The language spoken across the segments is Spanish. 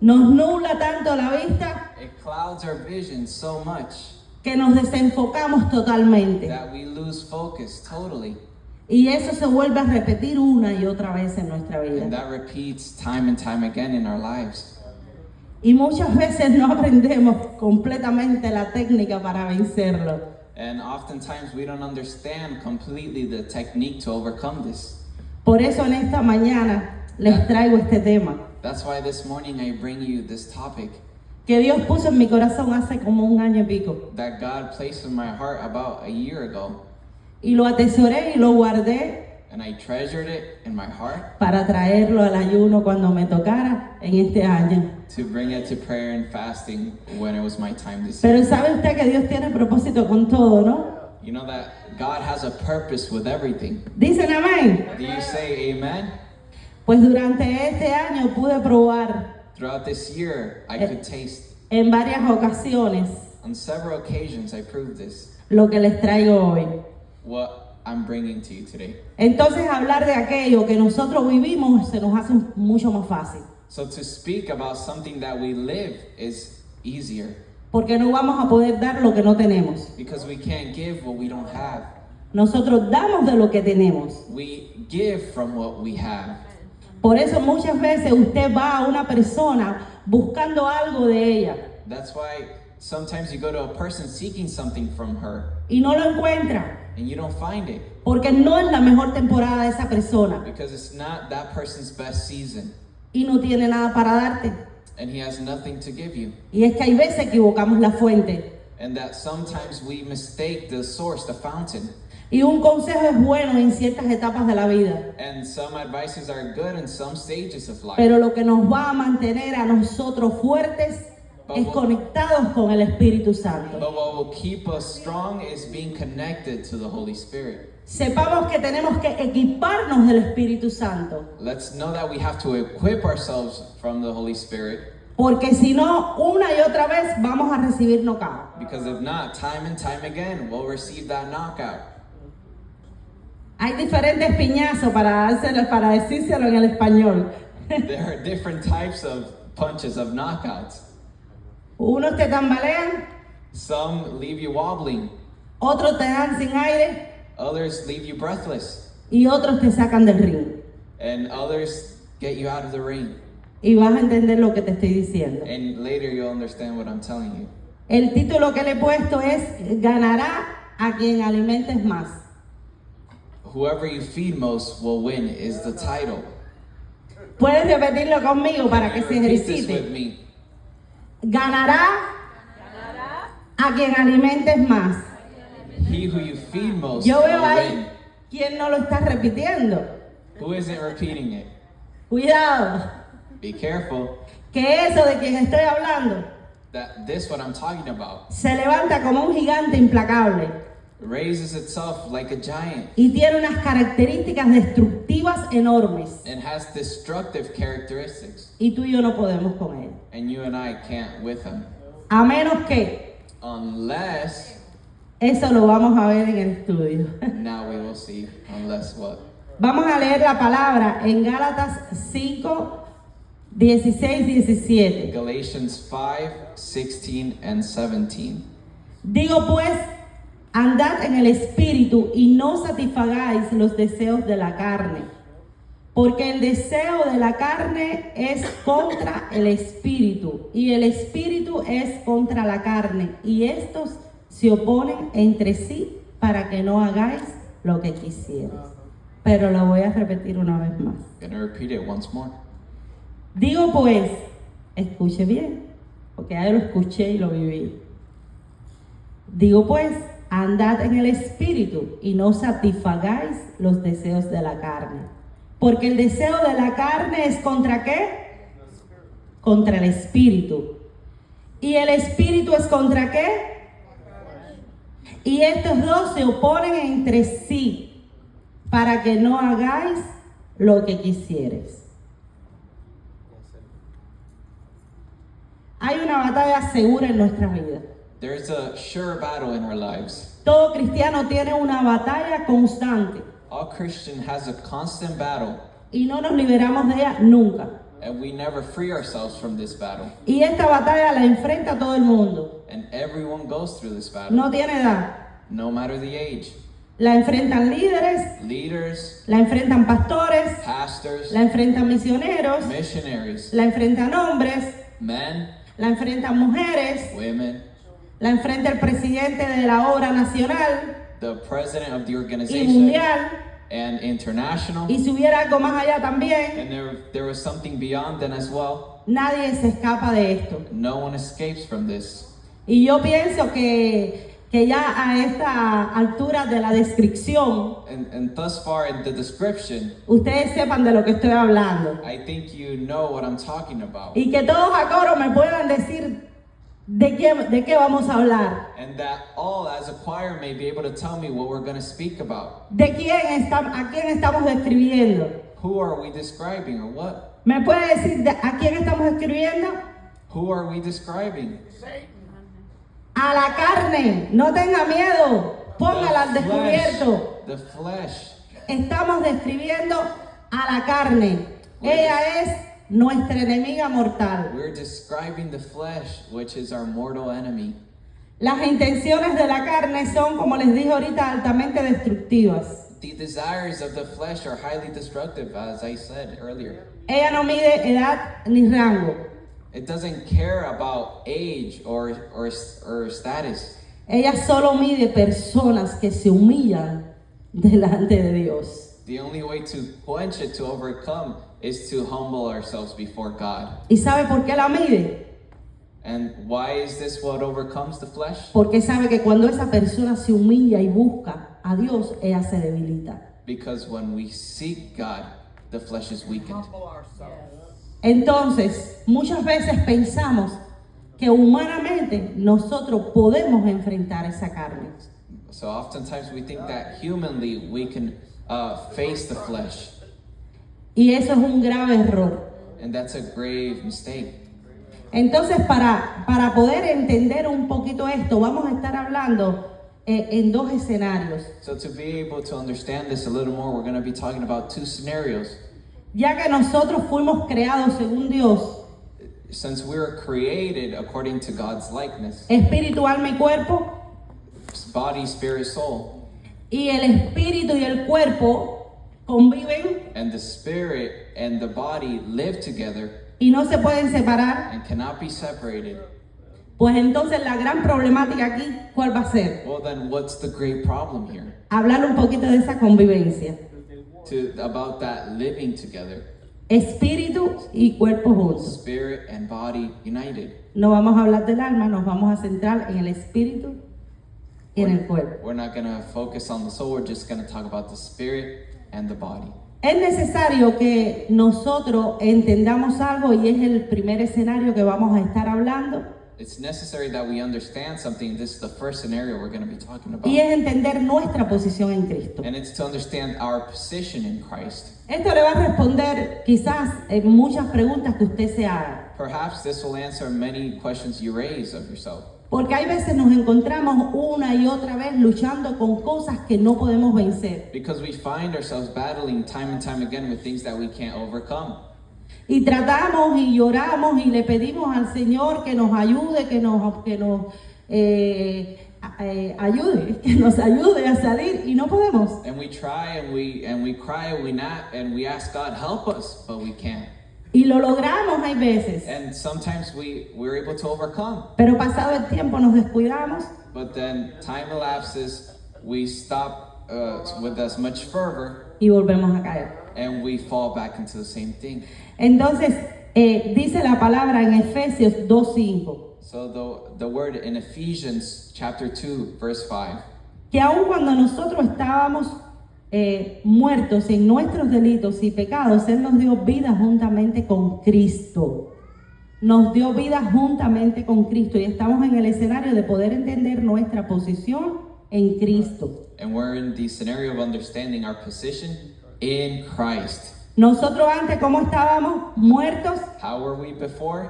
nos nubla tanto la vista It clouds our vision so much que nos desenfocamos totalmente. that we lose focus totally. Y eso se vuelve a repetir una y otra vez en nuestra And vida. that repeats time and time again in our lives. Y muchas veces no aprendemos completamente la técnica para vencerlo. And oftentimes we don't understand completely the technique to overcome this. Por eso en esta mañana les traigo este tema That's why this morning I bring you this topic que Dios puso en mi corazón hace como un año y pico. that God placed in my heart about a year ago. Y lo atesoré y lo guardé And I treasured it in my heart para traerlo al ayuno cuando me tocara en este año. to bring it to prayer and fasting when it was my time this Pero year. sabe usted que Dios tiene propósito con todo, ¿no? You know that God has a purpose with everything. Dicen amén. Do you say amen? Pues durante este año pude probar Throughout this year, I could taste. en varias ocasiones On several occasions, I proved this, lo que les traigo hoy. what I'm bringing to you today. Entonces hablar de aquello que nosotros vivimos se nos hace mucho más fácil. So to speak about something that we live is easier Porque no vamos a poder dar lo que no tenemos. because we can't give what we don't have. Nosotros damos de lo que tenemos. We give from what we have. Por eso muchas veces usted va a una persona buscando algo de ella That's why sometimes you go to a person seeking something from her y no lo encuentra and you don't find it porque no es la mejor temporada de esa persona because it's not that person's best season y no tiene nada para darte. and he has nothing to give you. Y es que hay veces equivocamos la fuente. And that sometimes we mistake the source, the fountain. Y un consejo es bueno en ciertas etapas de la vida, And some advices are good in some stages of life. pero lo que nos va a mantener a nosotros fuertes es conectados con el Espíritu Santo. But what will keep us strong is being connected to the Holy Spirit. Sepamos que tenemos que equiparnos del Espíritu Santo, Let's know that we have to equip ourselves from the Holy Spirit, porque si no, una y otra vez vamos a recibir knockout. because if not, time and time again, we'll receive that knockout. Hay diferentes piñazos para decírselo en el español. There are different types of punches, of knockouts. Unos te tambalean, Some leave you wobbling, otros te dan sin aire others leave you breathless, y otros te sacan del ring. and others get you out of the ring. Y vas a entender lo que te estoy diciendo. And later you'll understand what I'm telling you. El título que le he puesto es ganará a quien alimentes más. Whoever you feed most will win is the title. Puedes repetirlo conmigo para que se Repeat this with ejercite. me. Ganará a quien alimentes más. He who you feed most Yo veo will ahí win. quién no lo está repitiendo. Who isn't repeating it? Cuidado, Be careful que eso de quien estoy hablando that this what I'm talking about se levanta como un gigante implacable raises itself like a giant y tiene unas características destructivas enormes. and has destructive characteristics, Y tú y yo no podemos con él. and you and I can't with him A menos que unless eso lo vamos a ver en el estudio. now we will see unless what. Vamos a leer la palabra en Gálatas 5, 16, 17. Galatians 5, 16 and 17. Digo pues, andad en el Espíritu y no satisfagáis los deseos de la carne, porque el deseo de la carne es contra el Espíritu y el Espíritu es contra la carne, y estos se oponen entre sí para que no hagáis lo que quisierais. Pero lo voy a repetir una vez más. Gonna repeat it once more. Digo pues, escuche bien, porque ya lo escuché y lo viví. Digo pues, andad en el Espíritu y no satisfagáis los deseos de la carne. Porque el deseo de la carne es ¿contra qué? Contra el Espíritu. ¿Y el Espíritu es contra qué? Y estos dos se oponen entre sí para que no hagáis lo que quisieres. Hay una batalla segura en nuestra vida. There's a sure battle in our lives. Todo cristiano tiene una batalla constante All Christian has a constant battle, y no nos liberamos de ella nunca. And we never free ourselves from this battle. Y esta batalla la enfrenta todo el mundo. And everyone goes through this battle, No tiene edad. no matter the age. La enfrentan líderes, Leaders, la enfrentan pastores, pastors, la enfrentan misioneros, missionaries, la enfrentan hombres, men, la enfrentan mujeres, women, la enfrenta el presidente de la obra nacional the president of the y organization mundial. and international. Y si hubiera algo más allá también, And there was something beyond then as well. nadie se escapa de esto. No one escapes from this. Y yo pienso que ya a esta altura de la descripción, And thus far in the description, ustedes sepan de lo que estoy hablando. I think you know what I'm talking about. Y que todos a coro me puedan decir de qué vamos a hablar. And that all as a choir may be able to tell me what we're going to speak about. ¿A quién estamos describiendo? Who are we describing or what? ¿Me puede decir a quién estamos describiendo? Who are we describing? A la carne. No tenga miedo. Póngala al descubierto. The flesh. Estamos describiendo a la carne. Ella es nuestra enemiga mortal. We're describing the flesh, which is our mortal enemy. Las intenciones de la carne son, como les dije ahorita, altamente destructivas. The desires of the flesh are highly destructive, as I said earlier. Ella no mide edad ni rango. It doesn't care about age or status. Ella solo mide personas que se humillan delante de Dios. The only way to quench it, to overcome, is to humble ourselves before God. ¿Y sabe por qué la mide? And why is this what overcomes the flesh? Porque sabe que cuando esa persona se humilla y busca a Dios, ella se debilita. Because when we seek God, the flesh is weakened. Entonces, muchas veces pensamos que humanamente nosotros podemos enfrentar esa carne. So oftentimes we think that humanly we can face the flesh. Y eso es un grave error. And that's a grave mistake. Entonces, para poder entender un poquito esto, vamos a estar hablando en dos escenarios. So to be able to understand this a little more, we're going to be talking about two scenarios. Ya que nosotros fuimos creados según Dios, Since we were created according to God's likeness, espíritu, alma y cuerpo, body, spirit, soul, y el espíritu y el cuerpo conviven and the spirit and the body live together y no se pueden separar, and cannot be separated, pues entonces la gran problemática aquí, ¿cuál va a ser? well then what's the great problem here? Hablar un poquito de esa convivencia. About that living together, Espíritu y cuerpo juntos. spirit and body united. No vamos a hablar del alma, nos vamos a centrar en el espíritu y en el cuerpo. We're not going to focus on the soul, we're just going to talk about the spirit and the body. Es necesario que nosotros entendamos algo y es el primer escenario que vamos a estar hablando. It's necessary that we understand something. This is the first scenario we're going to be talking about. Y es entender nuestra posición en Cristo. And it's to understand our position in Christ. Esto le va a responder quizás en muchas preguntas que usted se haga. Perhaps this will answer many questions you raise of yourself. Porque hay veces nos encontramos una y otra vez luchando con cosas que no podemos vencer. Because we find ourselves battling time and time again with things that we can't overcome. Y tratamos y lloramos y le pedimos al Señor que nos ayude, que nos ayude a salir y no podemos. And we try and we cry and we ask God help us, but we can't. Y lo logramos hay veces. And sometimes we're able to overcome. Pero pasado el tiempo nos descuidamos. But then time elapses, we stop with as much fervor, Y volvemos a caer. and we fall back into the same thing. Entonces, dice la palabra en Efesios 2:5, So the word in Ephesians chapter 2, verse 5, que aun cuando nosotros estábamos muertos en nuestros delitos y pecados, Él nos dio vida juntamente con Cristo. Nos dio vida juntamente con Cristo y estamos en el escenario de poder entender nuestra posición en Cristo. and we're in the scenario of understanding our position in Christ. Nosotros antes, ¿cómo estábamos? Muertos, How were we before?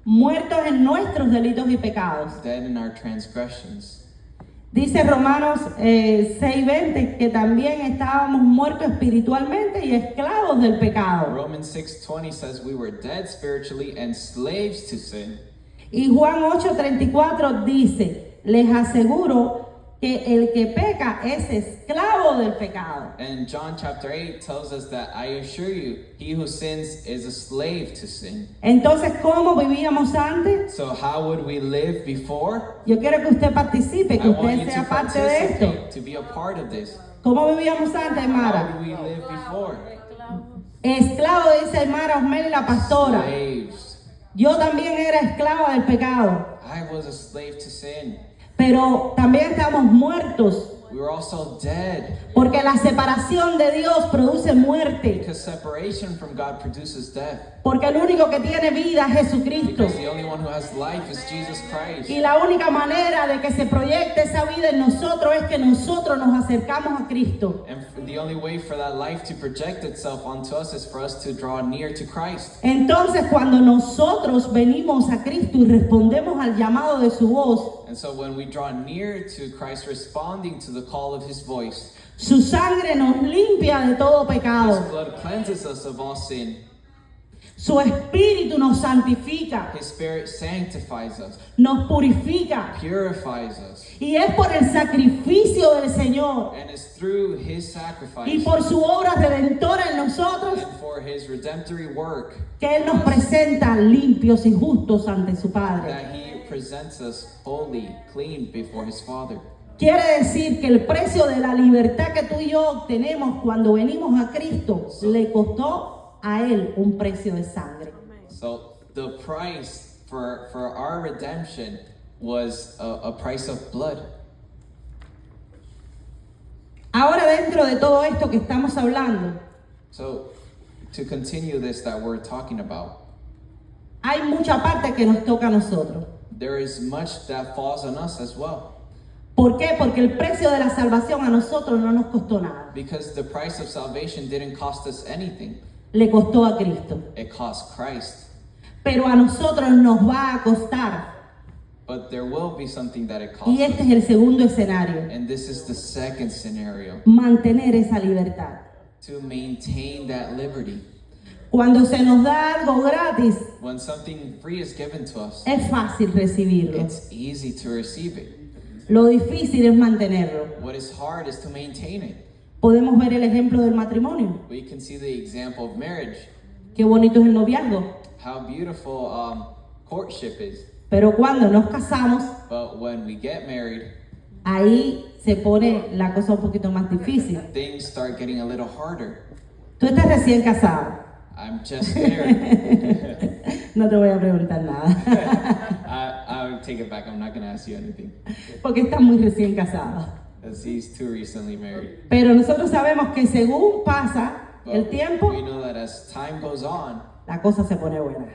muertos en nuestros delitos y pecados. Dead in our transgressions. Dice Romanos 6:20 que también estábamos muertos espiritualmente y esclavos del pecado. Romans 6:20 says we were dead spiritually and slaves to sin. Y Juan 8:34 dice, les aseguro que el que peca es esclavo del pecado. And John chapter 8 tells us that I assure you, he who sins is a slave to sin. Entonces, ¿cómo vivíamos antes? So how would we live before? Yo quiero que usted participe, que I want usted you sea to parte de esto. participate, to be a part of this. ¿Cómo vivíamos antes, How Mara? did we live before? Esclavo, dice Mara Osmel, la pastora. Slaves. Yo también era esclava del pecado, I was a slave to sin. pero también estamos muertos, We were also dead porque la separación de Dios produce muerte, because separation from God produces death. porque el único que tiene vida es Jesucristo. Because the only one who has life is Jesus Christ. Y la única manera de que se proyecte esa vida en nosotros es que nosotros nos acercamos a Cristo. And the only way for that life to project itself onto us is for us to draw near to Christ. Entonces, cuando nosotros venimos a Cristo y respondemos al llamado de su voz, And so when we draw near to Christ, responding to the call of his voice, su sangre nos limpia de todo his pecado. blood cleanses us of all sin. Su espíritu nos santifica, His spirit sanctifies us, nos purifica. purifies us. Y es por el sacrificio del Señor And it's through his y sacrifice por su obra redentora en nosotros and for his redemptory work que Él nos presenta limpios y justos ante su Padre. that he presents us holy, clean before his Father. Quiere decir que el precio de la libertad que tú y yo obtenemos cuando venimos a Cristo le costó a Él un precio de sangre. So the price for our redemption was a price of blood. Ahora, dentro de todo esto que estamos hablando, So to continue this that we're talking about, hay mucha parte que nos toca a nosotros. there is much that falls on us as well. ¿Por qué? Porque el precio de la salvación a nosotros no nos costó nada. Because the price of salvation didn't cost us anything. Le costó a Cristo. It cost Christ. Pero a nosotros nos va a costar. But there will be something that it costs Y este us. es el segundo escenario. And this is the second scenario. Mantener esa libertad. To maintain that liberty. Cuando se nos da algo gratis, When something free is given to us, es fácil recibirlo. it's easy to receive it. Lo difícil es mantenerlo. What is hard is to maintain it. Podemos ver el ejemplo del matrimonio. We can see the example of marriage. Qué bonito es el noviazgo. How beautiful courtship is. Pero cuando nos casamos, But when we get married, ahí se pone la cosa un poquito más difícil. things start getting a little harder. Tú estás recién casado. I'm just married. No te voy a preguntar nada. I'll take it back. I'm not going to ask you anything. Porque estás muy recién casado. As he's too recently married. Pero nosotros sabemos que según pasa el But tiempo, we know that as time goes on, la cosa se pone buena.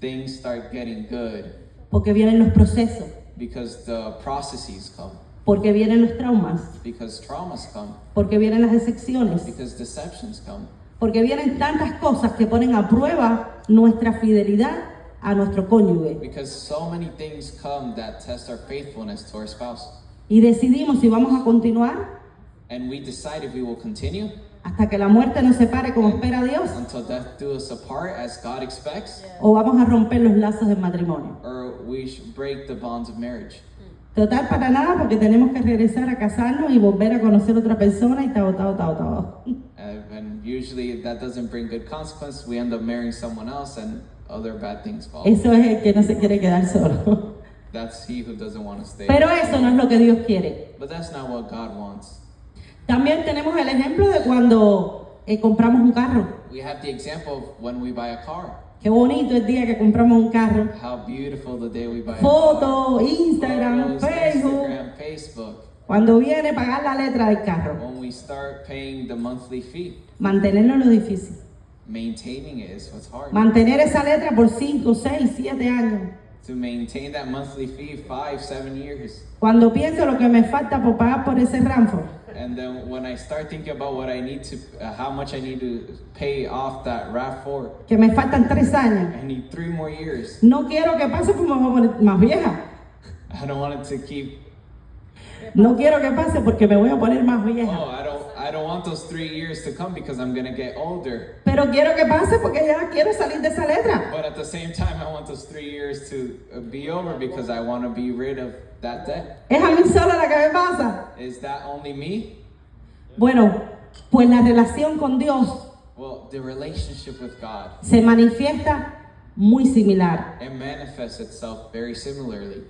things start getting good Porque vienen los procesos, because the processes come, porque vienen los traumas, because traumas come, porque vienen las decepciones, because deceptions come, porque vienen tantas cosas que ponen a prueba nuestra fidelidad a nuestro cónyuge. because so many things come that test our faithfulness to our spouse. Y decidimos si vamos a continuar And we decide if we will continue hasta que la muerte nos separe como espera Dios, until death do us apart as God expects, o vamos a romper los lazos del matrimonio. or we should break the bonds of marriage. Total, para nada, porque tenemos que regresar a casarnos y volver a conocer otra persona y tal. And usually that doesn't bring good consequence. We end up marrying someone else and other bad things follow. Eso es el que no se quiere quedar solo. That's he who doesn't want to stay. Pero eso no es lo que Dios quiere. But that's not what God wants. También tenemos el ejemplo de cuando compramos un carro. We have the example of when we buy a car. Qué bonito el día que compramos un carro. How beautiful the day we buy a car. Fotos, Instagram, Photos, Facebook. Instagram, Facebook. Cuando viene pagar la letra del carro. When we start paying the monthly fee, Mantenerlo es lo difícil. maintaining it is what's hard. Mantener esa letra por 5, 6, 7 años. To maintain that monthly fee 5, 7 years. Cuando pienso lo que me falta por pagar por ese ranfo, And then when I start thinking about what I need to, how much I need to pay off that RAV4, que me faltan 3 años, I need 3 more years. no quiero que pase porque me voy a poner más vieja. I don't want it to keep. No quiero que pase porque me voy a poner más Oh, vieja. I don't want those 3 years to come because I'm gonna get older. Pero quiero que pase porque ya quiero salir de esa letra. But at the same time, I want those 3 years to be over because I want to be rid of that debt. ¿Es a mí sola la que me pasa? Is that only me? Bueno, pues la relación con Dios Well, the relationship with God, se manifiesta muy similar. it manifests itself very similarly.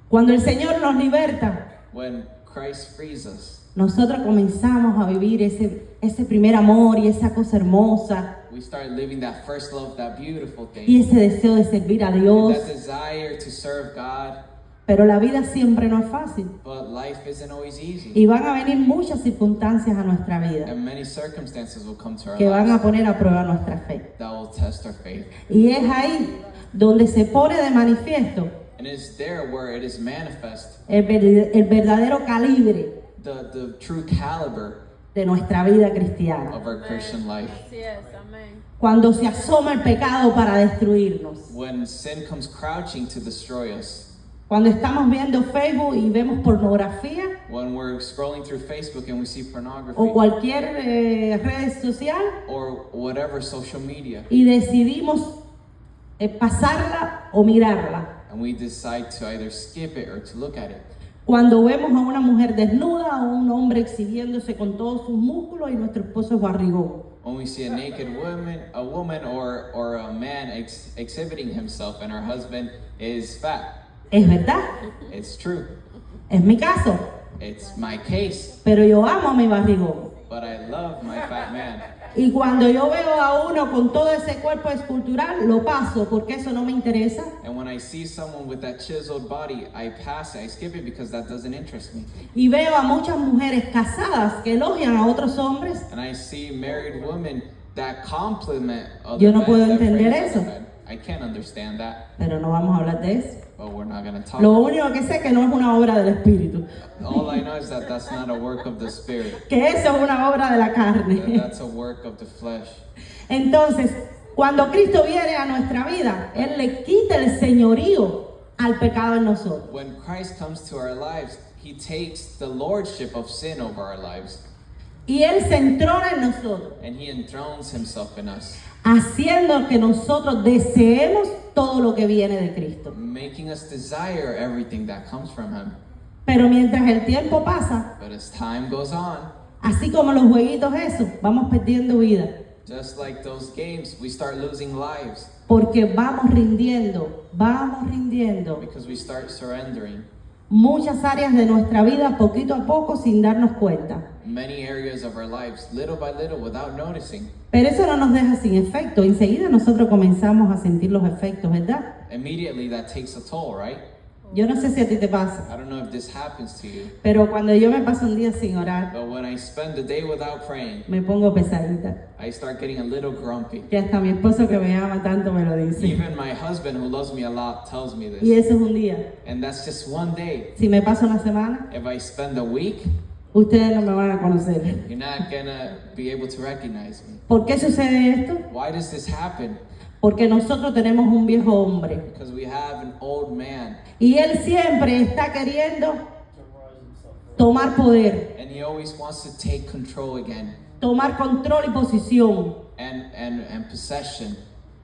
Cuando el Señor nos liberta, When Christ frees us, nosotros comenzamos a vivir ese primer amor y esa cosa hermosa we start living that first love, that beautiful y thing, ese deseo de servir a Dios. that desire to serve God. Pero la vida siempre no es fácil But life isn't always easy, y van a venir muchas circunstancias a nuestra vida and many circumstances will come to our que van a lives poner a prueba nuestra fe. that will test our faith. Y es ahí donde se pone de manifiesto And it's there where it is manifest el verdadero calibre the true caliber de nuestra vida cristiana. of our Christian life. Así es, amén. Cuando se asoma el pecado para destruirnos. When sin comes crouching to destroy us. Cuando estamos viendo Facebook y vemos pornografía When we're scrolling through Facebook and we see pornography o cualquier red social or whatever social media, y decidimos pasarla o mirarla. and we decide to either skip it or to look at it. Cuando vemos a una mujer desnuda o un hombre exhibiéndose con todos sus músculos y nuestro esposo es barrigón. When we see a naked woman or a man exhibiting himself and our husband is fat. Es verdad, It's true. es mi caso, It's my case. pero yo amo a mi barrigón. But I love my fat man. Y cuando yo veo a uno con todo ese cuerpo escultural, lo paso porque eso no me interesa. And when I see someone with that chiseled body, I pass it, I skip it because that doesn't interest me. Y veo a muchas mujeres casadas que elogian a otros hombres. And I see married women that compliment other Yo no men, puedo that entender praise eso. other men. I can't understand that, Pero no vamos a hablar de eso. but we're not going to talk Lo about único que sé es que no es una obra del Espíritu, it. All I know is that that's not a work of the Spirit. que eso es una obra de la carne. That's a work of the flesh. Entonces, cuando Cristo viene a nuestra vida, Él le quita el señorío al pecado en nosotros. When Christ comes to our lives, He takes the lordship of sin over our lives, Y Él se entrona en nosotros, and He enthrones Himself in us, haciendo que nosotros deseemos todo lo que viene de Cristo. making us desire everything that comes from Him. Pero mientras el tiempo pasa, But as time goes on, así como los jueguitos esos, vamos perdiendo vida. just like those games, we start losing lives Porque vamos rindiendo because we start surrendering muchas áreas de nuestra vida poquito a poco sin darnos cuenta. many areas of our lives, little by little, without noticing. Pero eso no nos deja sin efecto. Enseguida nosotros comenzamos a sentir los efectos, ¿verdad? Immediately, that takes a toll, right? Yo no sé si a ti te pasa, I don't know if this happens to you, pero cuando yo me paso un día sin orar, but when I spend the day without praying, me pongo pesadita. I start getting a little grumpy. Que hasta mi esposo que me ama tanto me lo dice. Even my husband, who loves me a lot, tells me Y this. eso es un día. And that's just one day. Si me paso una semana, If I spend a week, ustedes no me van a conocer. you're not gonna be able to recognize me. ¿Por qué sucede esto? Why does this happen? Porque nosotros tenemos un viejo hombre Because we have an old man, y él siempre está queriendo tomar poder, and he always wants to take control again tomar control y posición. and possession.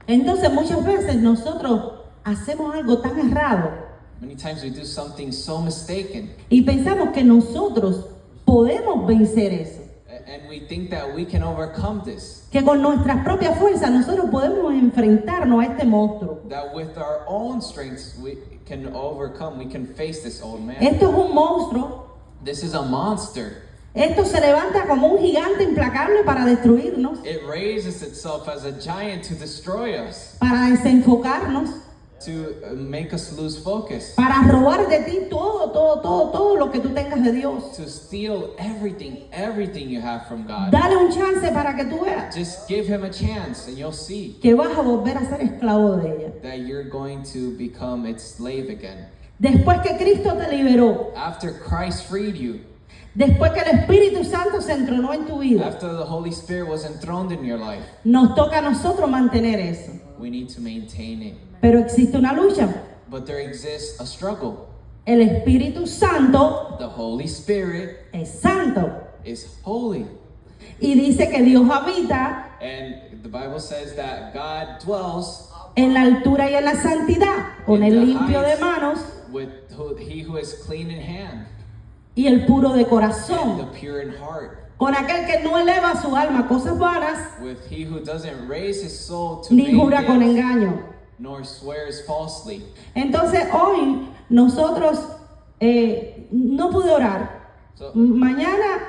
Entonces muchas veces nosotros hacemos algo tan errado Many times we do something so mistaken, y pensamos que nosotros podemos vencer eso, and we think that we can overcome this. que con nuestras propias fuerzas nosotros podemos enfrentarnos a este monstruo. That with our own strengths we can overcome, we can face this old man. Esto es un monstruo, This is a monster. esto se levanta como un gigante implacable para destruirnos, It raises itself as a giant to destroy us, para desenfocarnos, to make us lose focus, para robar de ti todo lo que tú tengas de Dios. to steal everything you have from God. Dale un chance para que tú veas Just give him a chance and you'll see que vas a volver a ser esclavo de ella. that you're going to become its slave again. Después que Cristo te liberó, After Christ freed you, después que el Espíritu Santo se entronó en tu vida, after the Holy Spirit was enthroned in your life, nos toca a nosotros mantener eso. we need to maintain it. Pero existe una lucha. But there exists a struggle. El Espíritu Santo The Holy Spirit es santo. is holy. Y dice que Dios habita And the Bible says that God dwells en la altura y en la santidad, con in el the limpio de heights manos with he who is clean in hand y el puro de and the corazón, pure in heart. con aquel que no eleva su alma a cosas vanas, With he who doesn't raise his soul to ni vain jura con gifts, engaño. nor swears falsely. Entonces hoy nosotros no pude orar. So Mañana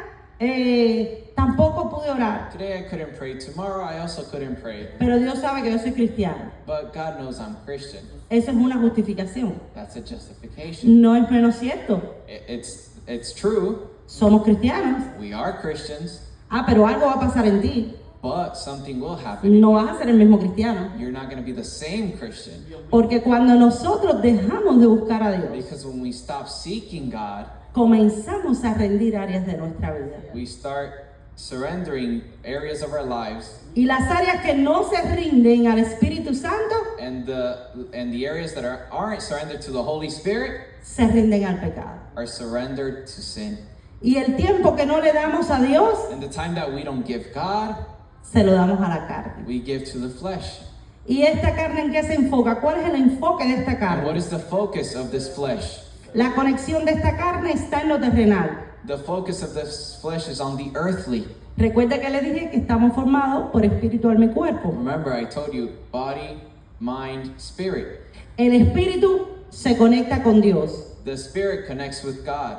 tampoco pude orar. today I couldn't pray. Tomorrow I also couldn't pray. Pero Dios sabe que yo soy cristiano. But God knows I'm Christian. Eso es una justificación. That's a justification. No es menos cierto. It's true. Somos cristianos. We are Christians, Ah, pero algo va a pasar en ti. but something will happen. No vas a ser el mismo cristiano. You're not going to be the same Christian. Porque cuando nosotros dejamos de buscar a Dios, Because when we stop seeking God, comenzamos a rendir áreas de nuestra vida. we start surrendering areas of our lives, Y las áreas que no se rinden al Espíritu Santo and the areas that aren't surrendered to the Holy Spirit se rinden al pecado. are surrendered to sin. Y el tiempo que no le damos a Dios, And the time that we don't give God, se lo damos a la carne. we give to the flesh. ¿Y esta carne en qué se enfoca? ¿Cuál es el enfoque de esta And what carne? is the focus of this flesh? La conexión de esta carne está en lo terrenal. The focus of this flesh is on the earthly. Recuerda que le dije que estamos formados por espíritu, alma y cuerpo. Remember, I told you body, mind, spirit. El espíritu se conecta con Dios The spirit connects with God,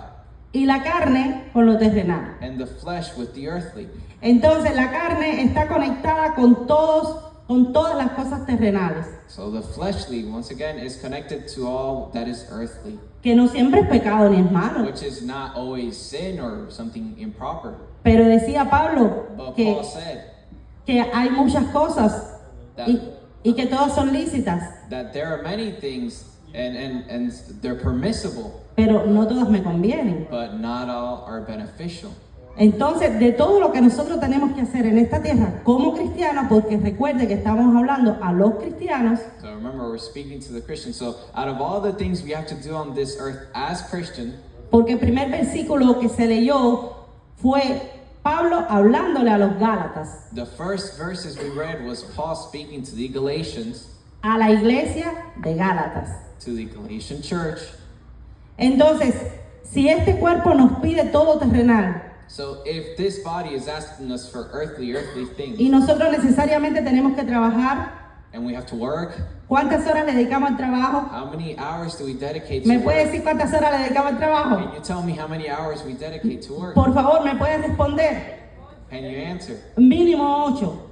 y la carne con lo terrenal. and the flesh with the earthly. Entonces la carne está conectada con todas las cosas terrenales, So the fleshly, once again, is connected to all that is earthly, que no siempre es pecado ni es malo. which is not always sin or something improper. Pero decía Pablo But que, Paul said que hay muchas cosas y que todas son lícitas, that there are many things and they're permissible, pero no todas me convienen. but not all are beneficial. Entonces, de todo lo que nosotros tenemos que hacer en esta tierra como cristianos, porque recuerde que estamos hablando a los cristianos, So remember, we're speaking to the Christians. So out of all the things we have to do on this earth as Christian, porque el primer versículo que se leyó fue Pablo hablándole a los Gálatas, the first verses we read was Paul speaking to the Galatians, a la iglesia de Gálatas. to the Galatian church. Entonces, si este cuerpo nos pide todo terrenal So if this body is asking us for earthly things, y nosotros necesariamente tenemos que trabajar, and we have to work, ¿cuántas horas le dedicamos al trabajo? how many hours do we dedicate to ¿Me puede work? decir cuántas horas le dedicamos al trabajo? Can you tell me how many hours we dedicate to work? Por favor, ¿me puede responder? Can you answer? Mínimo 8.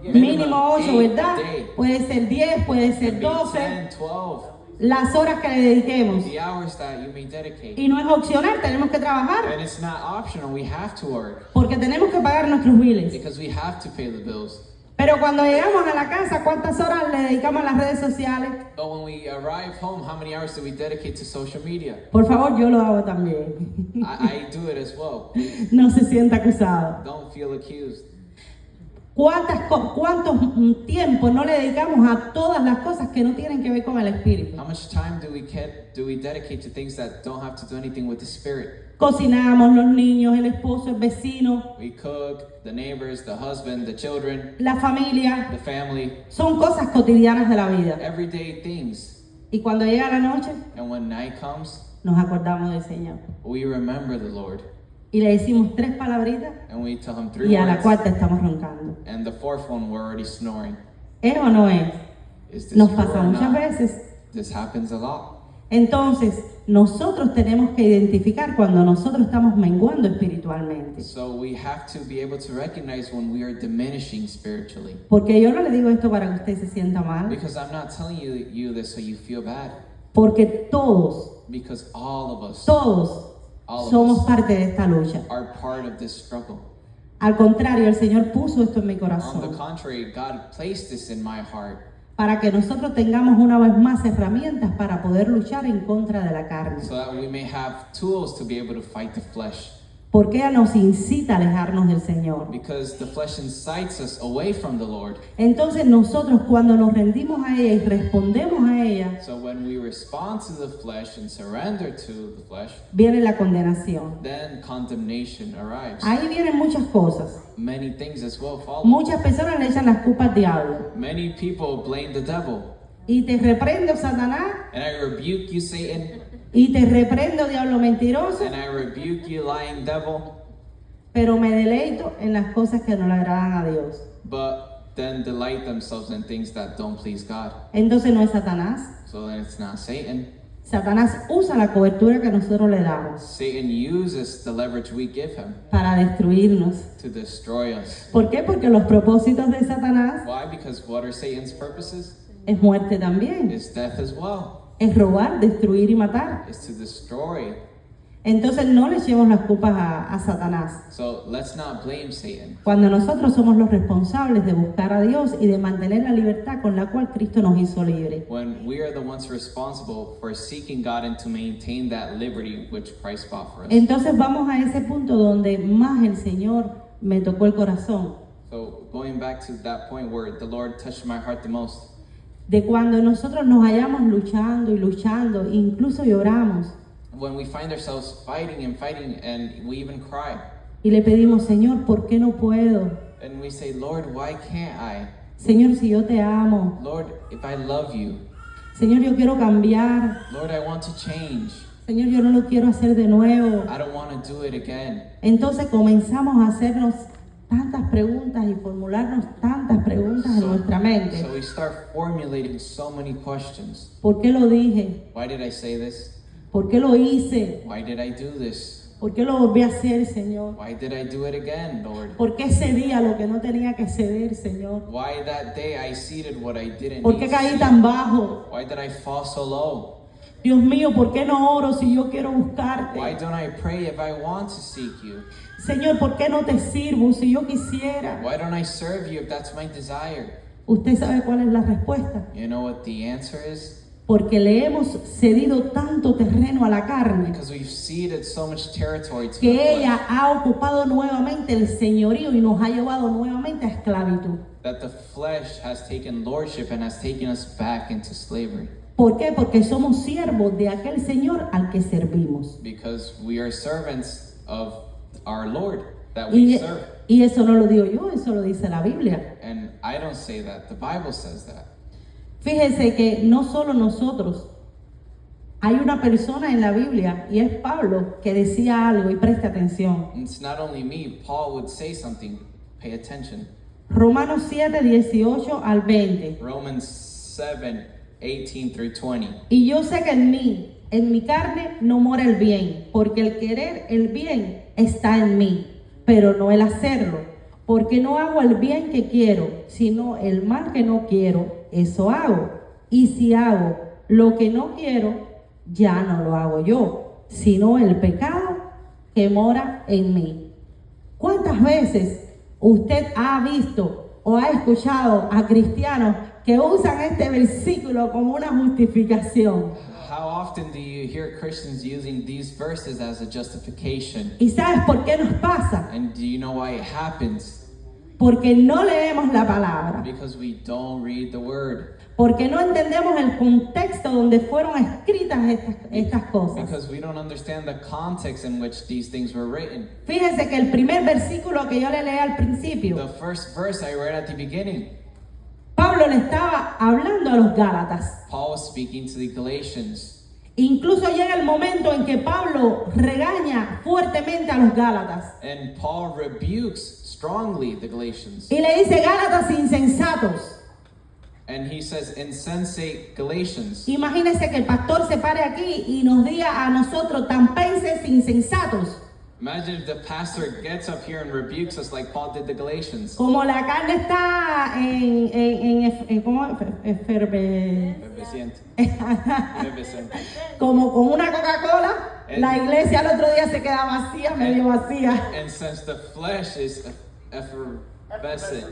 Mínimo 8, 8 ¿verdad? a day. Puede ser 10, puede Can ser be 12. 10, 12, Las horas que le dediquemos. the hours that you may dedicate. Y no es opcional, tenemos que trabajar. And it's not optional, we have to work Porque tenemos que pagar nuestros biles. because we have to pay the bills. Pero cuando llegamos a la casa, ¿cuántas horas le dedicamos a las redes sociales? But when we arrive home, how many hours do we dedicate to social media? Por favor, yo lo hago también. I do it as well. No se sienta acusado. Don't feel accused. ¿Cuántos tiempos no le dedicamos a todas las cosas que no tienen que ver con el espíritu? How much time do we dedicate to things that don't have to do anything with the spirit? Cocinamos, los niños, el esposo, el vecino, We cook, the neighbors, the husband, the children, la familia. the family, Son cosas cotidianas de la vida. everyday things. Y cuando llega la noche, And when night comes, nos acordamos del Señor. we remember the Lord. Y le decimos 3 palabritas And we tell him 3 y a la words. cuarta estamos roncando. And the 4th one, we're already snoring. ¿Es o no es? Is this Nos true pasa or muchas not? veces. This happens a lot. Entonces, nosotros tenemos que identificar cuando nosotros estamos menguando espiritualmente. So we have to be able to recognize when we are diminishing spiritually. Porque yo no le digo esto para que usted se sienta mal. Because I'm not telling you this so you feel bad. Porque todos Because all of us All of somos us. parte de esta lucha. are part of this struggle. Al contrario, el Señor puso esto en mi On the corazón contrary, God placed this in my heart para que nosotros tengamos una vez más herramientas para poder luchar en contra de la carne. so that we may have tools to be able to fight the flesh. Porque ella nos incita a alejarnos del Señor. Because the flesh incites us away from the Lord. Entonces nosotros cuando nos rendimos a ella y respondemos a ella, So when we respond to the flesh and surrender to the flesh, viene la condenación. then condemnation arrives. Ahí vienen muchas cosas. Many things as well follow. Muchas personas le echan las culpas al diablo. Many people blame the devil. Y te reprendo, Satanás, And I rebuke you, Satan. y te reprendo, diablo mentiroso, And I rebuke you, lying devil. pero me deleito en las cosas que no le agradan a Dios. But then delight themselves in things that don't please God. Entonces no es Satanás. So then it's not Satan. Satanás usa la cobertura que nosotros le damos Satan uses the leverage we give him para destruirnos. to destroy us. ¿Por qué? Porque los propósitos de Satanás Why? Because what are Satan's purposes? es muerte también. It's death as well. Es robar, destruir y matar. It's to destroy. Entonces no le echemos las culpas a Satanás. So let's not blame Satan. Cuando nosotros somos los responsables de buscar a Dios y de mantener la libertad con la cual Cristo nos hizo libres. When we are the ones responsible for seeking God and to maintain that liberty which Christ bought for us. Entonces vamos a ese punto donde más el Señor me tocó el corazón. So going back to that point where the Lord touched my heart the most. De cuando nosotros nos hallamos luchando y luchando, incluso lloramos When we find ourselves fighting and we even cry. y le pedimos, Señor, ¿por qué no puedo? And we say, Lord, why can't I? Señor, si yo te amo. Lord, if I love you. Señor, yo quiero cambiar. Lord, I want to change. Señor, yo no lo quiero hacer de nuevo. I don't want to do it again. Entonces comenzamos a hacernos tantas preguntas y formularnos tantas preguntas en nuestra mente. So we start formulating so many questions. ¿Por qué lo dije? Why did I say this? ¿Por qué lo hice? Why did I do this? ¿Por qué lo volví a hacer, Señor? Why did I do it again, Lord? ¿Por qué cedí a lo que no tenía que ceder, Señor? Why that day I ceded what I didn't ¿Por need qué to caí cede? tan bajo? Why did I fall so low? Dios mío, ¿por qué no oro si yo quiero buscarte? Why don't I pray if I want to seek you? Señor, ¿por qué no te sirvo si yo quisiera? Why don't I serve you if that's my desire? ¿Usted sabe cuál es la respuesta? You know what the answer is? Porque le hemos cedido tanto terreno a la carne Because we've ceded so much territory to the que flesh ella ha ocupado nuevamente el señorío y nos ha llevado nuevamente a esclavitud. that the flesh has taken lordship and has taken us back into slavery. ¿Por qué? Porque somos siervos de aquel Señor al que servimos. Because we are servants of our Lord that we serve. Y eso no lo digo yo, eso lo dice la Biblia. And I don't say that, the Bible says that. Fíjese que no solo nosotros, hay una persona en la Biblia y es Pablo que decía algo y preste atención. It's not only me, Paul would say something, pay attention. Romanos 7, 18 al 20. Romans 7, 18 through 20. Y yo sé que en mi carne no mora el bien, porque el querer el bien está en mí, pero no el hacerlo, porque no hago el bien que quiero, sino el mal que no quiero, eso hago. Y si hago lo que no quiero, ya no lo hago yo, sino el pecado que mora en mí. ¿Cuántas veces usted ha visto o ha escuchado a cristianos que usan este versículo como una justificación? How often do you hear Christians using these verses as a justification? ¿Y sabes por qué nos pasa? And do you know why it happens? Porque no leemos la palabra, Because we don't read the word. porque no entendemos el contexto donde fueron escritas estas cosas. Because we don't understand the context in which these things were written. Fíjese que el primer versículo que yo le leí al principio, The first verse I read at the beginning, Pablo le estaba hablando a los Gálatas. Paul was speaking to the Galatians. Incluso llega el momento en que Pablo regaña fuertemente a los Gálatas And Paul rebukes strongly the Galatians. y le dice: Gálatas insensatos. And he says, insensate Galatians. Imagínese que el pastor se pare aquí y nos diga a nosotros tan penses insensatos, Imagine if the pastor gets up here and rebukes us like Paul did the Galatians. como la carne está ¿cómo? Efervescente. Efervescente. Como con una Coca-Cola, la iglesia al otro día se queda vacía, medio vacía. And since the flesh is effervescent,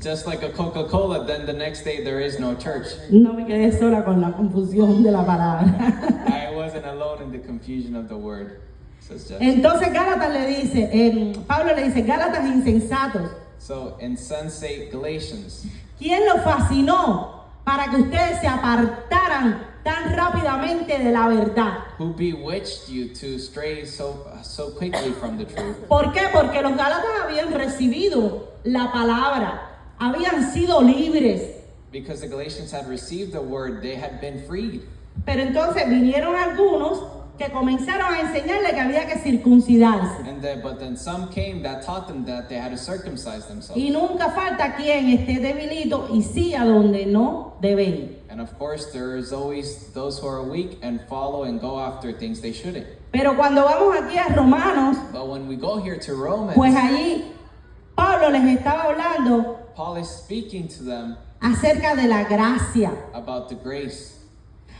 just like a Coca-Cola, then the next day there is no church. No me quedé sola con la confusión de la palabra. I wasn't alone in the confusion of the word. says Jeff. Entonces Gálatas le dice, Pablo le dice, Gálatas insensatos, So, insensate Galatians, ¿quién los fascinó para que ustedes se apartaran tan rápidamente de la verdad? who bewitched you to stray so quickly from the truth? ¿Por qué? Porque los Gálatas habían recibido la palabra, habían sido libres. Because the Galatians had received the word, they had been freed. Pero entonces vinieron algunos que comenzaron a enseñarle que había que circuncidarse. But then some came that taught them that they had to circumcise themselves. Y nunca falta quien esté debilito y sí a donde no debe ir. And of course, there is always those who are weak and follow and go after things they shouldn't. Pero cuando vamos aquí a Romanos, But when we go here to Romans, pues allí Pablo les estaba hablando Paul is speaking to them acerca de la gracia, about the grace,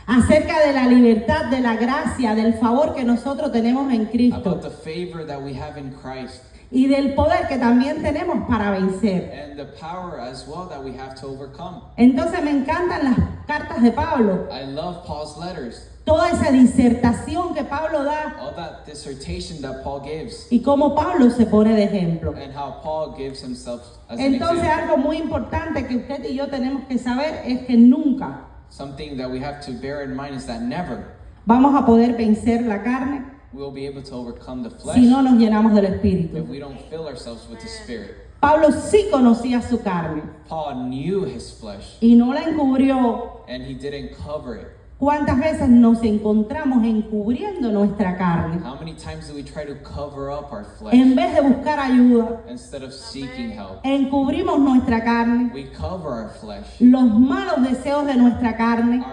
acerca de la libertad, de la gracia, del favor que nosotros tenemos en Cristo about the favor that we have in Christ, y del poder que también tenemos para vencer. and the power as well that we have to overcome. Entonces me encantan las cartas de Pablo, I love Paul's letters, toda esa disertación que Pablo da all that dissertation that Paul gives, y cómo Pablo se pone de ejemplo. and how Paul gives himself as an Entonces example. algo muy importante que usted y yo tenemos que saber es que nunca Something that we have to bear in mind is that never vamos a poder vencer la carne we will be able to overcome the flesh si no nos llenamos del if Espíritu. we don't fill ourselves with the Spirit. Pablo sí conocía su carne Paul knew his flesh, y no la encubrió. and he didn't cover it. ¿Cuántas veces nos encontramos encubriendo nuestra carne How many times do we try to cover up our flesh en vez de buscar ayuda? instead of seeking help? Encubrimos nuestra carne, We cover our flesh, los malos deseos de nuestra carne.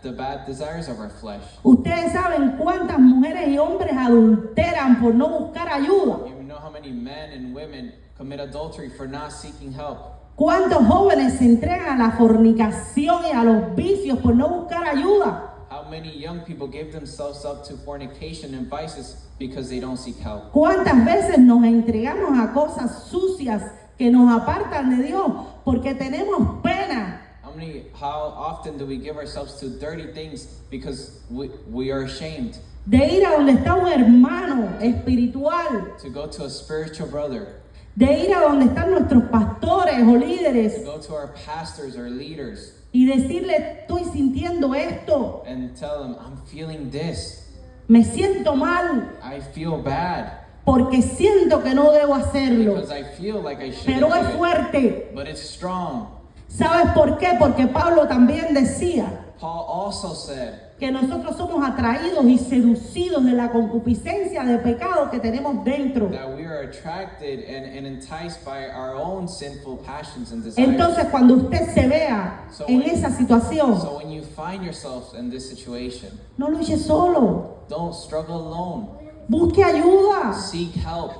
the bad desires of our flesh. Ustedes saben cuántas mujeres y hombres adulteran por no buscar ayuda. You know how many men and women commit adultery for not seeking help? ¿Cuántos jóvenes se entregan a la fornicación y a los vicios por no buscar ayuda? How many young people give themselves up to fornication and vices because they don't seek help? ¿Cuántas veces nos entregamos a cosas sucias que nos apartan de Dios porque tenemos pena? How often do we give ourselves to dirty things because we are ashamed De ir a donde está un hermano espiritual, to go to a spiritual brother, de ir a donde están nuestros pastores o to líderes go to our pastors or leaders y decirle, estoy sintiendo esto, and tell them, I'm feeling this. me siento mal I feel bad porque siento que no debo hacerlo, because I feel like I shouldn't pero es do it. fuerte. But it's strong. ¿Sabes por qué? Porque Pablo también decía Paul also said que nosotros somos atraídos y seducidos de la concupiscencia de pecado que tenemos dentro. that we are attracted and enticed by our own sinful passions and desires. Entonces, cuando usted se vea en esa situación, So when you find yourself in this situation, no luche solo, don't struggle alone. busque ayuda. Seek help.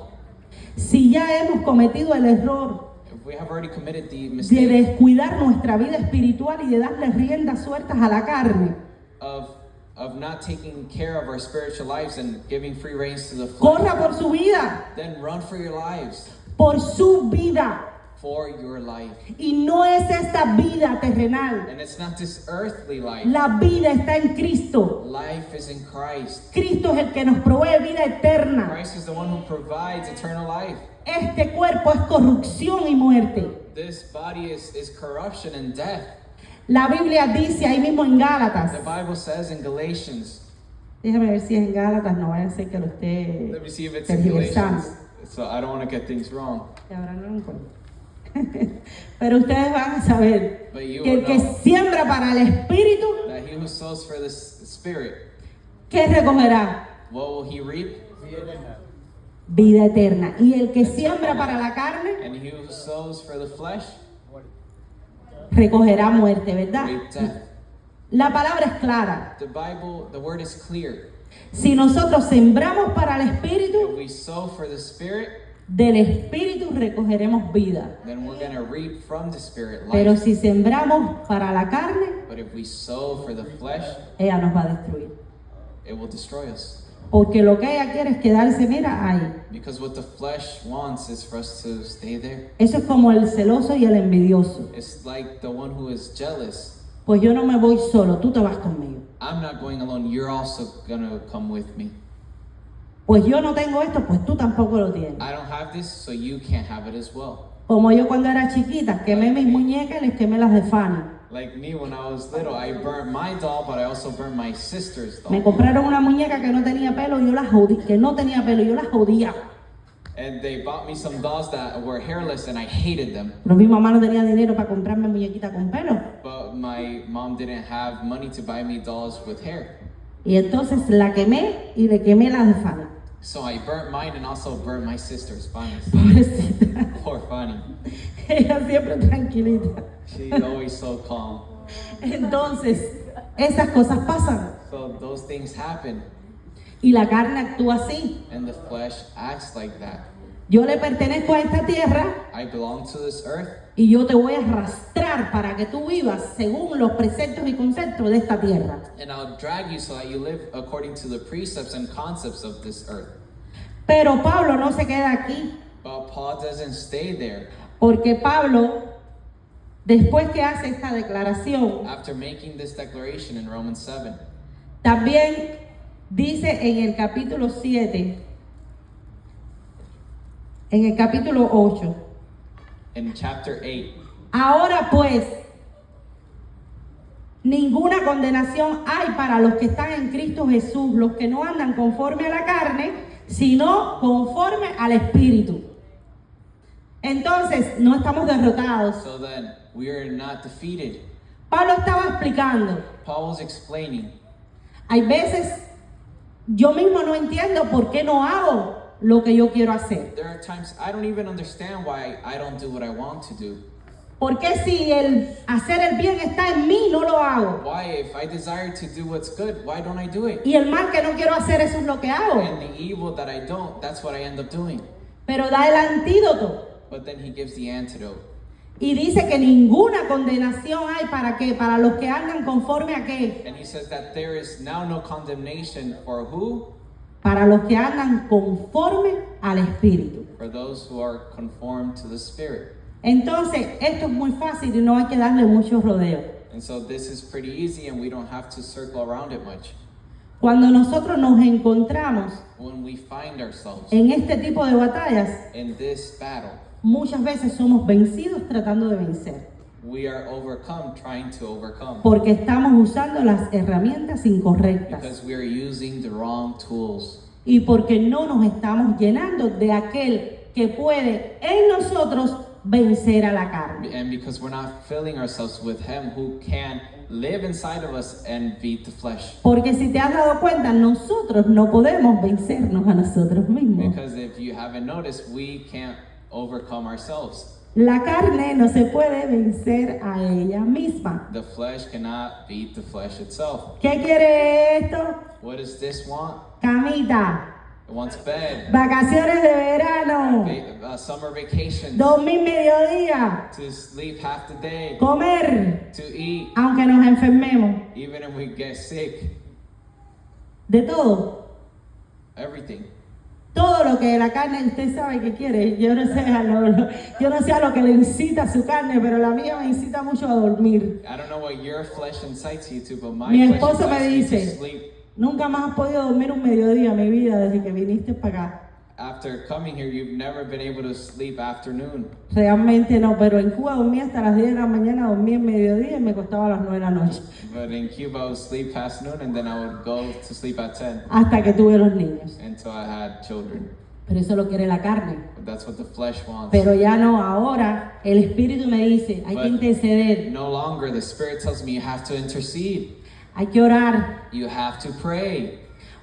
Si ya hemos cometido el error If we have already committed the de mistake descuidar nuestra vida espiritual y de darle riendas sueltas a la carne, of not taking care of our spiritual lives and giving free reins to the flesh, corra por su vida, then run for your lives, por su vida. for your life. Y no es esta vida terrenal. And it's not this earthly life. La vida está en Cristo. Life is in Christ. Cristo es el que nos provee vida eterna. Christ is the one who provides eternal life. Este cuerpo es corrupción y muerte. This body is corruption and death. La Biblia dice ahí mismo en Gálatas. The Bible says in Galatians, Déjame ver si es en Gálatas, no vaya a ser que lo esté let me see if it's in tergiversando. Galatians, so I don't want to get things wrong. Que ahora no lo encuentro. Pero ustedes van a saber But you que el will que know siembra para el espíritu, that he who sows for the Spirit, ¿qué recogerá? what will he reap? Vida eterna. Y el que siembra para la carne, And he who sows for the flesh, recogerá muerte, ¿verdad? reap death. La palabra es clara. The Bible, the word is clear. Si nosotros sembramos para el espíritu, If we sow for the Spirit, del espíritu recogeremos vida. then we're going to reap from the Spirit Pero life. si sembramos para la carne, But if we sow for the flesh, ella nos va a destruir. it will destroy us. Porque lo que ella quiere es quedarse, mira, ahí. Because what the flesh wants is for us to stay there. Eso es como el celoso y el envidioso. It's like the one who is jealous. Pues yo no me voy solo, tú te vas conmigo. I'm not going alone. You're also going to come with me. pues yo no tengo esto, pues tú tampoco lo tienes. I don't have this, so you can't have it as well. Como yo cuando era chiquita, quemé mis muñecas y les quemé las de Fanny. Like me when I was little, I burnt my doll, but I also burnt my sister's Me doll. compraron una muñeca que no tenía pelo, yo la jodí, que no tenía pelo, yo la jodía. And they bought me some dolls that were hairless, and I hated them. Pero mi mamá no tenía dinero para comprarme muñequita con pelo. But my mom didn't have money to buy me dolls with hair. Y entonces la quemé y le quemé las de Fanny. So I burnt mine and also burnt my sister's, Fanny's. Pobrecita. Poor Fanny. Ella siempre tranquilita. She's always so calm. Entonces, esas cosas pasan. So those things happen, Y la carne actúa así. and the flesh acts like that. Yo le pertenezco a esta tierra I belong to this earth, y yo te voy a arrastrar para que tú vivas según los preceptos y conceptos de esta tierra. and I'll drag you so that you live according to the precepts and concepts of this earth. Pero Pablo no se queda aquí, But Paul doesn't stay there. porque Pablo, después que hace esta declaración, After making this declaration in Romans 7, también dice en el capítulo 7, en el capítulo 8, in chapter 8, ahora pues, ninguna condenación hay para los que están en Cristo Jesús, los que no andan conforme a la carne, sino conforme al Espíritu. Entonces, no estamos derrotados. so then we are not defeated. Pablo estaba explicando, Paul was explaining, hay veces yo mismo no entiendo por qué no hago lo que yo quiero hacer. there are times I don't even understand why I don't do what I want to do. ¿Por qué si el hacer el bien está en mí, no lo hago? Why, if I desire to do what's good, why don't I do it? Y el mal que no quiero hacer, eso es lo que hago. And the evil that I don't, that's what I end up doing. Pero da el antídoto. But then he gives the antidote. Y dice que ninguna condenación hay para qué, para los que andan conforme a qué, And he says that there is now no condemnation for who? para los que andan conforme al Espíritu. For those who are conformed to the Spirit. Entonces, esto es muy fácil y no hay que darle mucho rodeo. And so this is pretty easy and we don't have to circle around it much. Cuando nosotros nos encontramos When we find ourselves en este tipo de batallas, in this battle, muchas veces somos vencidos tratando de vencer, we are overcome trying to overcome. porque estamos usando las herramientas incorrectas Because we are using the wrong tools. y porque no nos estamos llenando de aquel que puede en nosotros vencer a la carne. And because we're not filling ourselves with Him who can live inside of us and beat the flesh. Porque si te has dado cuenta, nosotros no podemos vencernos a nosotros mismos. Because if you haven't noticed, we can't overcome ourselves. La carne no se puede vencer a ella misma. The flesh cannot beat the flesh itself. ¿Qué quiere esto? What does this want? Camita, It wants bed, vacaciones de verano, summer vacations, dormir mediodía, to sleep half the day, comer, to eat, aunque nos enfermemos, even if we get sick, de todo. everything. Todo lo que la carne, usted sabe que quiere. Yo no sé a lo que le incita a su carne, pero la mía me incita mucho a dormir. I don't know what your flesh incites you to, but my Mi flesh esposo me incites me to dice, sleep. nunca más has podido dormir un mediodía, mi vida, desde que viniste para acá. After coming here, you've never been able to sleep afternoon. Realmente no, pero en Cuba dormía hasta las 10 de la mañana, dormía en mediodía y me costaba a las 9 de la noche. But in Cuba, I would sleep past noon and then I would go to sleep at 10 Hasta que tuve los niños. until I had children. Pero eso lo quiere la carne. But that's what the flesh wants. Pero ya no, ahora el Espíritu me dice, hay que But interceder, no longer, the Spirit tells me you have to intercede. hay que orar. You have to pray.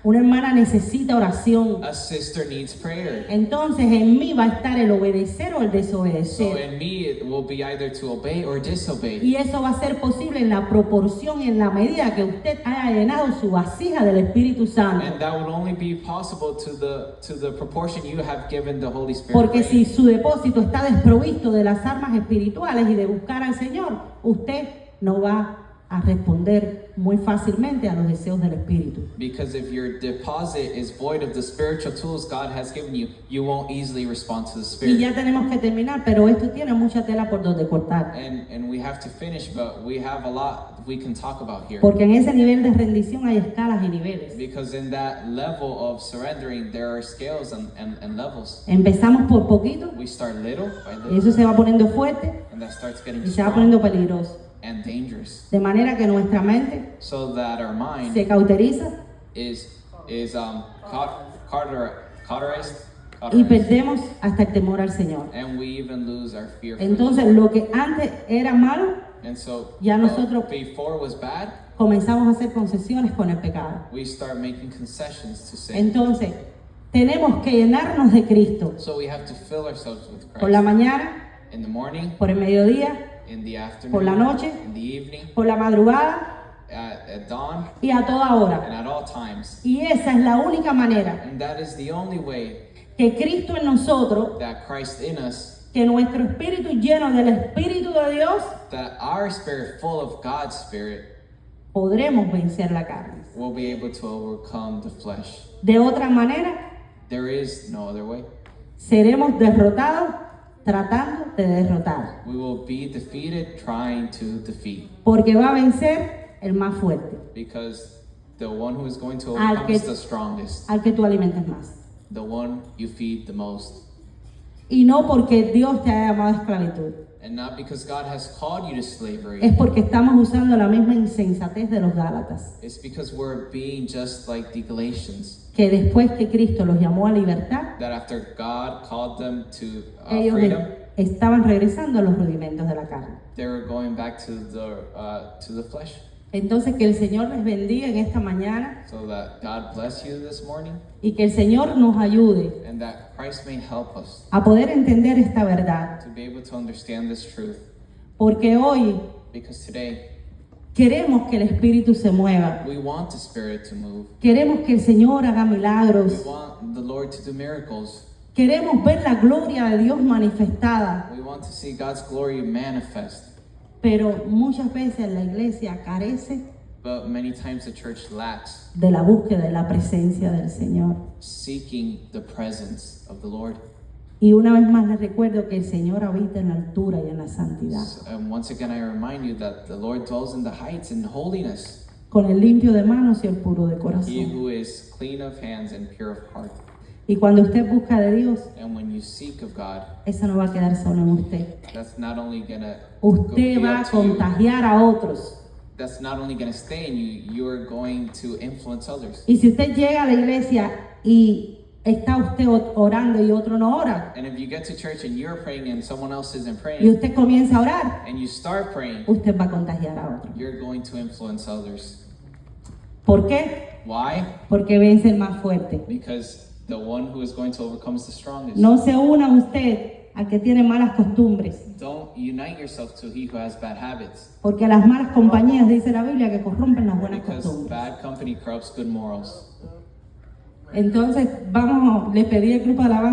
Una hermana necesita oración. A sister needs prayer. Entonces en mí va a estar el obedecer o el So desobedecer. in me, it will be either to obey or disobey. Y eso va a ser posible en la proporción y en la medida que usted haya llenado su vasija del Espíritu Santo. And that would only be possible to the proportion you have given the Holy Spirit. Porque grace. si su depósito está desprovisto de las armas espirituales y de buscar al Señor, usted no va a responder muy fácilmente a los deseos del Espíritu. Because if your deposit is void of the spiritual tools God has given you, you won't easily respond to the Y Spirit. ya tenemos que terminar, pero esto tiene mucha tela por donde cortar. And we have to finish, but we have a lot we can talk about here. Porque en ese nivel de rendición hay escalas y niveles. Because in that level of surrendering, there are scales and levels. Empezamos por poquito, We start little by y eso little, se va poniendo fuerte and that starts getting y se va strong poniendo peligroso. and dangerous. De manera que nuestra mente So that our mind se cauteriza is cauterized, y perdemos hasta el temor al Señor. and we even lose our fear for the Entonces, Lord. lo que antes era malo, And so ya nosotros- before was bad, comenzamos a hacer concesiones con el pecado. we start making concessions to sin. Entonces, tenemos que llenarnos de Cristo So we have to fill ourselves with por la Christ mañana, in the morning, por el mediodía, in the afternoon, por la noche, in the evening, por la madrugada at dawn, y a toda hora. and at all times. Y esa es la única manera And that is the only way que Cristo en nosotros, that Christ in us, que nuestro espíritu lleno del Espíritu de Dios, that our spirit full of God's Spirit, podremos vencer la carne. will be able to overcome the flesh. De otra manera, There is no other way. seremos derrotados tratando de derrotar. We will be defeated trying to defeat, Porque va a vencer el más fuerte, because the one who is going to Al overcome que- is the strongest, al que tú alimentes más. the one you feed the most. Y no porque Dios te haya llamado a esclavitud. And not because God has called you to slavery. Es porque estamos usando la misma insensatez de los Gálatas, It's because we're being just like the Galatians, que después que Cristo los llamó a libertad, that after God called them to ellos freedom, estaban regresando a los rudimentos de la carne. they were going back to the flesh. Entonces, que el Señor les bendiga en esta mañana So that God bless you this morning, y que el Señor nos ayude and that Christ may help us a poder entender esta verdad. to be able to understand this truth. Porque hoy Because today, queremos que el Espíritu se mueva. we want the Spirit to move. Queremos que el Señor haga We milagros. want the Lord to do miracles. Queremos ver la gloria de Dios manifestada. We want to see God's glory manifest. Pero muchas veces la iglesia carece But many times the church lacks de la búsqueda de la presencia del Señor. seeking the presence of the Lord. Y una vez más les recuerdo que el Señor habita en la altura y en la santidad. And once again, I remind you that the Lord dwells in the heights in holiness. Con el limpio de manos y el puro de He corazón. who is clean of hands and pure of heart. Y cuando usted busca de Dios, And when you seek of God, eso no va a quedar solo en usted. that's not only gonna Usted va a contagiar a otros. that's not only gonna stay in you, you are going to influence others. Y si usted llega a la iglesia y está usted orando y otro no ora, And if you get to church and you're praying and someone else isn't y praying, usted comienza a orar, and you start praying, usted va a contagiar a otros. you're going to influence others. ¿Por qué? Why? Porque vence el más fuerte. Because the one who is going to overcome is the strongest. No se una usted al que tiene malas costumbres, Don't unite yourself to he who has bad habits, porque las malas compañías, dice la Biblia, que corrompen las buenas because costumbres. bad company corrupts good morals. Entonces, le pedí al grupo de alabanza